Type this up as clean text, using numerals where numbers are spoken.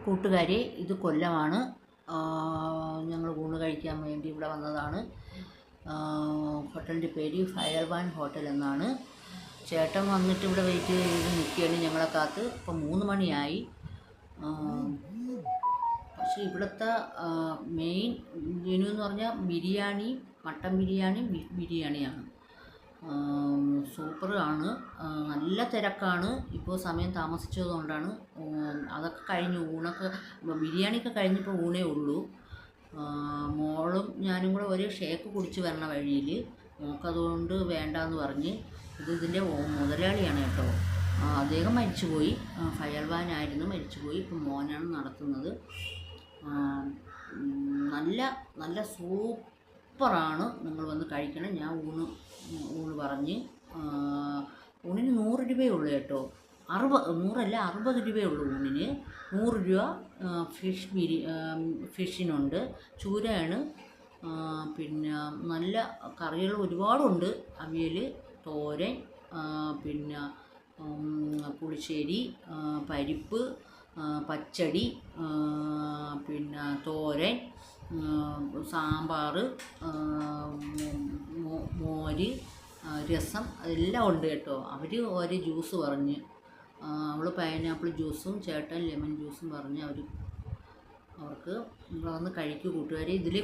കൂട്ടുകാരെ, ഇത് കൊല്ലമാണ്. ഞങ്ങൾ ഊണ് കഴിക്കാൻ വേണ്ടി ഇവിടെ വന്നതാണ്. ഹോട്ടലിൻ്റെ പേര് ഫയർവാൻ ഹോട്ടൽ എന്നാണ്. ചേട്ടൻ വന്നിട്ട് ഇവിടെ വെയിറ്റ് ചെയ്ത് നിൽക്കുകയാണ് ഞങ്ങളെ കാത്ത്. ഇപ്പം 3 മണിയായി. പക്ഷേ ഇവിടുത്തെ മെയിൻ മെനു എന്ന് പറഞ്ഞാൽ ബിരിയാണി, മട്ടൻ ബിരിയാണി, ബീഫ് ബിരിയാണിയാണ്. സൂപ്പറാണ്. നല്ല തിരക്കാണ്. ഇപ്പോൾ സമയം താമസിച്ചതുകൊണ്ടാണ്. അതൊക്കെ കഴിഞ്ഞു, ഊണൊക്കെ ബിരിയാണിയൊക്കെ കഴിഞ്ഞപ്പോൾ ഊണേ ഉള്ളൂ. മോളും ഞാനും കൂടെ ഒരു ഷേക്ക് കുടിച്ച് വരണ വഴിയിൽ മോൾക്കതുകൊണ്ട് വേണ്ടാന്ന് പറഞ്ഞ്. ഇതിൻ്റെ മുതലാളിയാണ് കേട്ടോ. അദ്ദേഹം മരിച്ചുപോയി. ഫയർവാനായിരുന്നു, മരിച്ചുപോയി. ഇപ്പം മോനാണ് നടത്തുന്നത്. നല്ല നല്ല സൂപ്പറാണ്. നിങ്ങൾ വന്ന് കഴിക്കണം. ഞാൻ ഊണ് പറഞ്ഞ് ഊണിന് 100 രൂപയേ ഉള്ളൂ കേട്ടോ. 100 രൂപയേ ഉള്ളൂ ഊണിന്. 100 രൂപ. ഫിഷിനുണ്ട്, ചൂരയാണ്. പിന്നെ നല്ല കറികൾ ഒരുപാടുണ്ട്. അവിയൽ, തോരൻ, പിന്നെ പുളിശ്ശേരി, പരിപ്പ്, പച്ചടി, പിന്നെ തോരൻ, സാമ്പാർ, മോര്, രസം, അതെല്ലാം ഉണ്ട് കേട്ടോ. അവർ ഒരു ജ്യൂസ് പറഞ്ഞ്, അവൾ പൈനാപ്പിൾ ജ്യൂസും ചേട്ടൻ ലെമൺ ജ്യൂസും പറഞ്ഞ് അവർക്ക് ഇവിടെ വന്ന് കഴിക്കൂ കൂട്ടുകാരെ. അതിൽ